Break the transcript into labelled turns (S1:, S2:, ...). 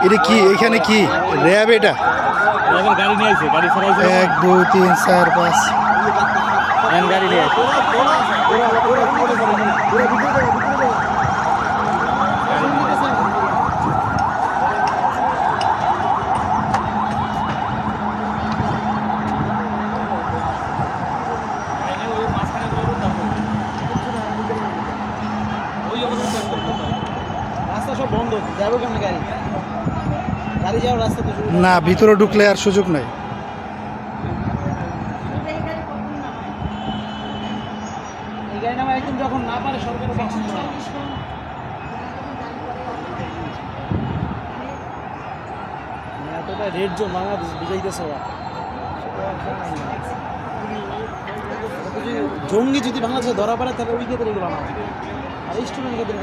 S1: এটা কি এখানে কি র্যাব? এটা
S2: গাড়ি নিয়ে আসছে, গাড়ি ছাড়াইছে
S1: 1 2 3 4 5
S2: গাড়ি নিয়ে আসছে। রাস্তা সব বন্ধ, যাবো কেমন গাড়ি? গাড়ি যাওয়ার রাস্তা তো
S1: না, ভিতরে ঢুকলে আর সুযোগ নাই।
S2: এই গাড়ি নামা একদম যখন না পারে সরকারের বাক্স এতটা রেড জোন বাংলাদেশ বুঝাইতেছে ওরা। জঙ্গি যদি বাংলাদেশে ধরা পড়ে তাহলে ওই ক্ষেত্রে এগুলো না, আর স্টুডেন্ট ক্ষেত্রে